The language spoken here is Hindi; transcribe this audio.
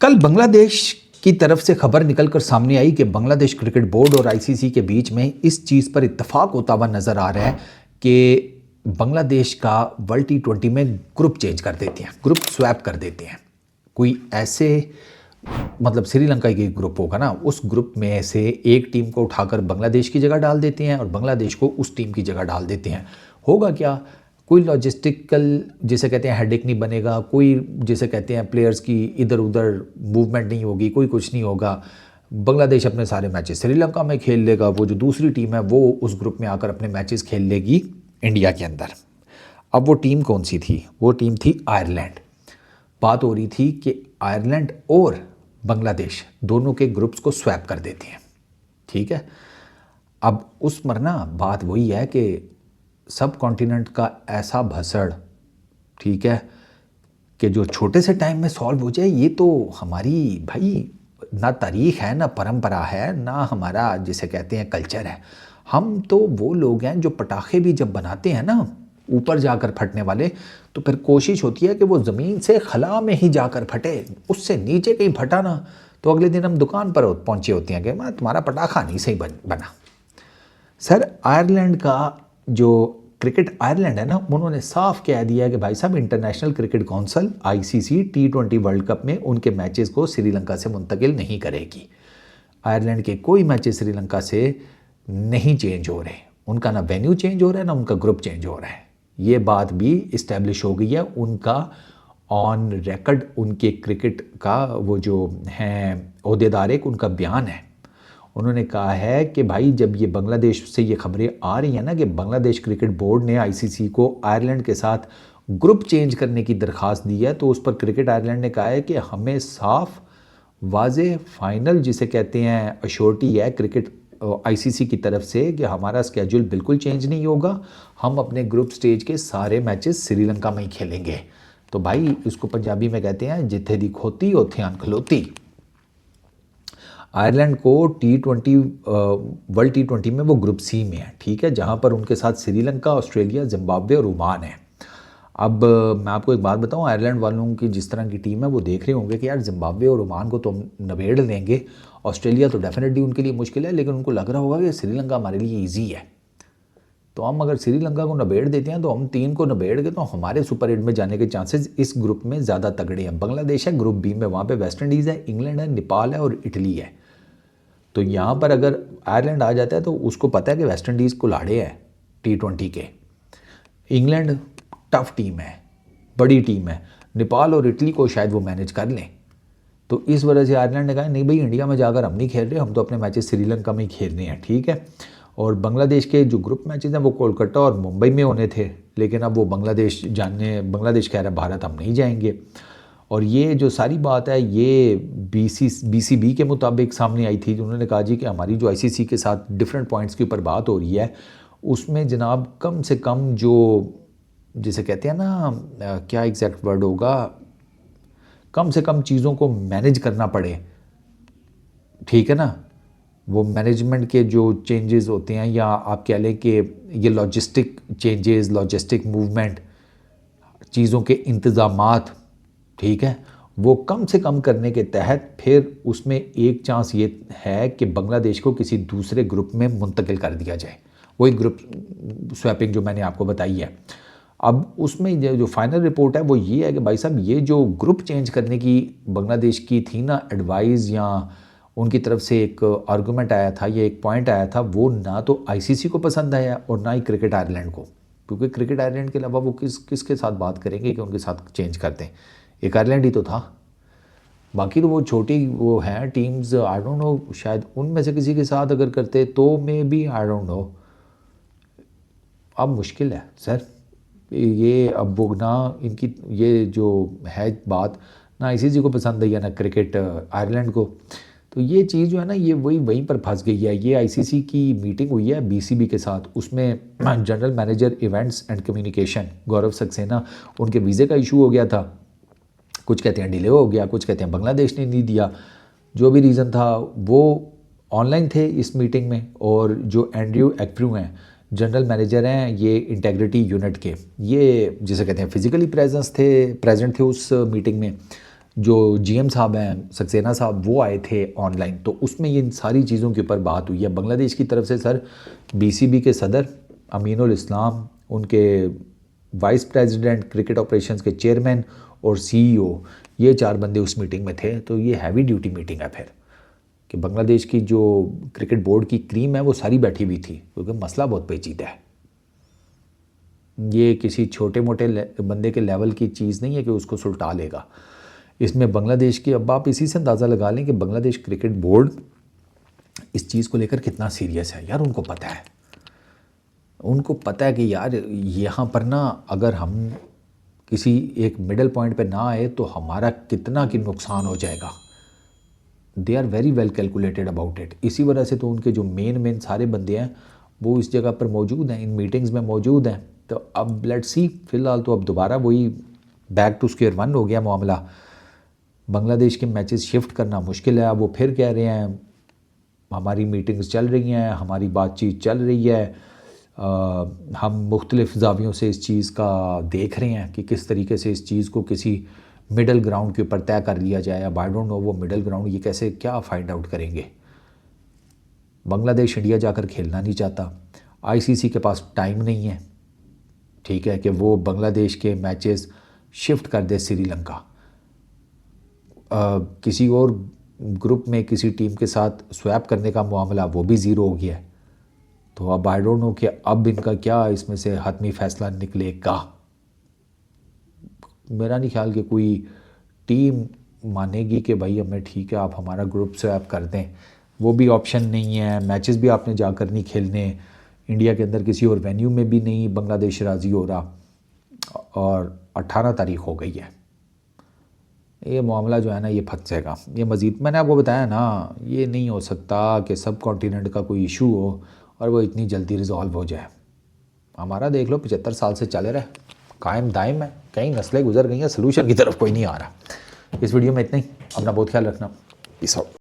कल बांग्लादेश की तरफ से खबर निकलकर सामने आई कि बांग्लादेश क्रिकेट बोर्ड और आईसीसी के बीच में इस चीज़ पर इत्तेफाक होता हुआ नज़र आ रहा है कि बांग्लादेश का वर्ल्ड T20 में ग्रुप चेंज कर देते हैं, ग्रुप स्वैप कर देते हैं। कोई ऐसे मतलब श्रीलंका की ग्रुप होगा ना, उस ग्रुप में से एक टीम को उठाकर बांग्लादेश की जगह डाल देते हैं और बांग्लादेश को उस टीम की जगह डाल देते हैं। होगा क्या, कोई लॉजिस्टिकल जिसे कहते हैं हेडेक नहीं बनेगा, कोई जिसे कहते हैं प्लेयर्स की इधर उधर मूवमेंट नहीं होगी, कोई कुछ नहीं होगा। बांग्लादेश अपने सारे मैचेस श्रीलंका में खेल लेगा, वो जो दूसरी टीम है वो उस ग्रुप में आकर अपने मैचेस खेल लेगी इंडिया के अंदर। अब वो टीम कौन सी थी? वो टीम थी आयरलैंड। बात हो रही थी कि आयरलैंड और बांग्लादेश दोनों के ग्रुप्स को स्वैप कर देते हैं, ठीक है। अब उस पर ना बात वही है कि सब कॉन्टिनेंट का ऐसा भसड़, ठीक है, कि जो छोटे से टाइम में सॉल्व हो जाए, ये तो हमारी भाई ना तारीख है, ना परंपरा है, ना हमारा जिसे कहते हैं कल्चर है। हम तो वो लोग हैं जो पटाखे भी जब बनाते हैं ना ऊपर जाकर फटने वाले, तो फिर कोशिश होती है कि वो ज़मीन से खला में ही जाकर फटे, उससे नीचे कहीं फटा ना तो अगले दिन हम दुकान पर पहुंचे होते हैं कि मैं तुम्हारा पटाखा नहीं सही बना। सर, आयरलैंड का जो क्रिकेट आयरलैंड है ना, उन्होंने साफ कह दिया है कि भाई साहब international cricket council ICC T20 world cup में उनके मैचेस को श्रीलंका से मुंतकिल नहीं करेगी। आयरलैंड के कोई मैचेस श्रीलंका से नहीं चेंज हो रहे, उनका ना वेन्यू चेंज हो रहा है ना उनका ग्रुप चेंज हो रहा है। ये बात भी इस्टेब्लिश हो गई है, उनका ऑन रिकॉर्ड उनके क्रिकेट का वो जो हैं ओहदेदार, एक उनका बयान है। उन्होंने कहा है कि भाई जब ये बांग्लादेश से ये खबरें आ रही हैं ना कि बांग्लादेश क्रिकेट बोर्ड ने आईसीसी को आयरलैंड के साथ ग्रुप चेंज करने की दरख्वास्त दी है, तो उस पर क्रिकेट आयरलैंड ने कहा है कि हमें साफ वाज़े फाइनल जिसे कहते हैं अश्योरिटी है क्रिकेट आईसीसी की तरफ से कि हमारा स्केड्यूल बिल्कुल चेंज नहीं होगा, हम अपने ग्रुप स्टेज के सारे मैचेस श्रीलंका में ही खेलेंगे। तो भाई उसको पंजाबी में कहते हैं जिथे दी खोती ओथे अन खलोती। आयरलैंड को T20 वर्ल्ड T20 में वो ग्रुप सी में है, ठीक है, जहाँ पर उनके साथ श्रीलंका, ऑस्ट्रेलिया, जिम्बाब्वे और ओमान है। अब मैं आपको एक बात बताऊं, आयरलैंड वालों की जिस तरह की टीम है वो देख रहे होंगे कि यार जिम्बाब्वे और ओमान को तो हम नबेड़ लेंगे, ऑस्ट्रेलिया तो डेफिनेटली उनके लिए मुश्किल है, लेकिन उनको लग रहा होगा कि श्रीलंका हमारे लिए ईजी है। तो हम अगर श्रीलंका को नबेड़ देते हैं तो हम 3 को नबेड़ के तो हमारे सुपर 8 में जाने के चांसेस इस ग्रुप में ज़्यादा तगड़े हैं। बांग्लादेश है ग्रुप बी में, वहाँ पे वेस्ट इंडीज़ है, इंग्लैंड है, नेपाल है और इटली है। तो यहाँ पर अगर आयरलैंड आ जाता है तो उसको पता है कि वेस्ट इंडीज़ को लाड़े है T20 के। इंग्लैंड टफ टीम है, बड़ी टीम है, नेपाल और इटली को शायद वो मैनेज कर लें। तो इस वजह से आयरलैंड ने कहा नहीं भाई इंडिया में जाकर हम नहीं खेल रहे, हम तो अपने मैचेस श्रीलंका में ही खेल रहे हैं, ठीक है। और बांग्लादेश के जो ग्रुप मैचेस हैं वो कोलकाता और मुंबई में होने थे, लेकिन अब वो बांग्लादेश बांग्लादेश कह रहा है भारत हम नहीं जाएंगे। और ये जो सारी बात है ये BCB के मुताबिक सामने आई थी। उन्होंने कहा जी कि हमारी जो आईसीसी के साथ डिफरेंट पॉइंट्स के ऊपर बात हो रही है, उसमें जनाब कम से कम जो जिसे कहते हैं ना क्या एग्जैक्ट वर्ड होगा, कम से कम चीज़ों को मैनेज करना पड़े, ठीक है ना। वो मैनेजमेंट के जो चेंजेस होते हैं, या आप कह लें कि ये लॉजिस्टिक चेंजेस, लॉजिस्टिक मूवमेंट, चीज़ों के इंतज़ामात, ठीक है, वो कम से कम करने के तहत फिर उसमें एक चांस ये है कि बांग्लादेश को किसी दूसरे ग्रुप में मुंतकिल कर दिया जाए। वही ग्रुप स्वैपिंग जो मैंने आपको बताई है। अब उसमें जो फाइनल रिपोर्ट है वो ये है कि भाई साहब ये जो ग्रुप चेंज करने की बांग्लादेश की थी ना एडवाइस, या उनकी तरफ से एक आर्गूमेंट आया था, ये एक पॉइंट आया था, वो ना तो आईसीसी को पसंद आया और ना ही क्रिकेट आयरलैंड को, क्योंकि क्रिकेट आयरलैंड के अलावा वो किसके साथ बात करेंगे कि उनके साथ चेंज कर दें। एक आयरलैंड ही तो था, बाकी तो वो छोटी वो हैं टीम्स, आई डोंट नो, शायद उनमें से किसी के साथ अगर करते तो may be, I don't know. अब मुश्किल है सर ये, अब वो ना इनकी ये जो है बात ना आईसीसी को पसंद आई है ना क्रिकेट आयरलैंड को, तो ये चीज़ जो है ना ये वहीं पर फंस गई है। ये आईसीसी की मीटिंग हुई है BCB के साथ, उसमें general manager events and communication Gaurav Saxena, उनके वीज़े का इशू हो गया था, कुछ कहते हैं डिले हो गया, कुछ कहते हैं बांग्लादेश ने नहीं दिया, जो भी रीज़न था वो ऑनलाइन थे इस मीटिंग में। और जो एंड्रयू एक्फ्रू हैं जनरल मैनेजर हैं ये इंटेग्रिटी यूनिट के, ये जिसे कहते हैं फिजिकली प्रेजेंट थे उस मीटिंग में। जो GM साहब हैं सक्सेना साहब वो आए थे ऑनलाइन, तो उसमें ये इन सारी चीज़ों के ऊपर बात हुई है। बांग्लादेश की तरफ से सर BCB के सदर अमीनुल इस्लाम, उनके वाइस प्रेसिडेंट, क्रिकेट ऑपरेशंस के चेयरमैन और CEO, ये 4 बंदे उस मीटिंग में थे। तो ये हैवी ड्यूटी मीटिंग है फिर, कि बांग्लादेश की जो क्रिकेट बोर्ड की क्रीम है वो सारी बैठी हुई थी, क्योंकि मसला बहुत पेचीदा है। ये किसी छोटे मोटे बंदे के लेवल की चीज़ नहीं है कि उसको सुलटा लेगा। इसमें बांग्लादेश की, अब आप इसी से अंदाज़ा लगा लें कि बांग्लादेश क्रिकेट बोर्ड इस चीज़ को लेकर कितना सीरियस है। यार उनको पता है, उनको पता है कि यार यहाँ पर ना अगर हम किसी एक मिडल पॉइंट पे ना आए तो हमारा कितना कि नुकसान हो जाएगा। They are very well calculated about it. इसी वजह से तो उनके जो मेन सारे बंदे हैं वो इस जगह पर मौजूद हैं, इन मीटिंग्स में मौजूद हैं। तो अब लेट्स सी, फ़िलहाल तो अब दोबारा वही बैक टू स्क्वायर वन हो गया मामला। बांग्लादेश के मैचेस शिफ्ट करना मुश्किल है। अब वो फिर कह रहे हैं हमारी मीटिंग्स चल रही हैं, हमारी बातचीत चल रही है, हम मुख्तलिफ़ ज़ावियों से इस चीज़ का देख रहे हैं कि किस तरीके से इस चीज़ को किसी मिडल ग्राउंड के ऊपर तय कर लिया जाए। अब आई डोंट नो वो मिडल ग्राउंड ये कैसे क्या फाइंड आउट करेंगे। बांग्लादेश इंडिया जाकर खेलना नहीं चाहता, ICC के पास टाइम नहीं है, ठीक है, कि वो बांग्लादेश के मैचेस शिफ्ट कर दे श्रीलंका। किसी और ग्रुप में किसी टीम के साथ स्वैप करने का मामला वो भी ज़ीरो हो गया है। तो अब आई डोंट नो कि अब इनका क्या इसमें से हतमी फ़ैसला निकलेगा। मेरा नहीं ख्याल कि कोई टीम मानेगी कि भाई हमें ठीक है आप हमारा ग्रुप स्वैप कर दें, वो भी ऑप्शन नहीं है। मैचेस भी आपने जाकर नहीं खेलने, इंडिया के अंदर किसी और वेन्यू में भी नहीं बांग्लादेश राज़ी हो रहा, और 18 तारीख हो गई है। ये मामला जो है ना ये फंसेगा। ये मज़ीद मैंने आपको बताया ना, ये नहीं हो सकता कि सब कॉन्टिनेंट का कोई इशू हो और वो इतनी जल्दी रिज़ॉल्व हो जाए। हमारा देख लो 75 साल से चले रहे, कायम दायम है, कई नस्लें गुजर गई हैं, सलूशन की तरफ कोई नहीं आ रहा। इस वीडियो में इतना ही। अपना बहुत ख्याल रखना। Peace out.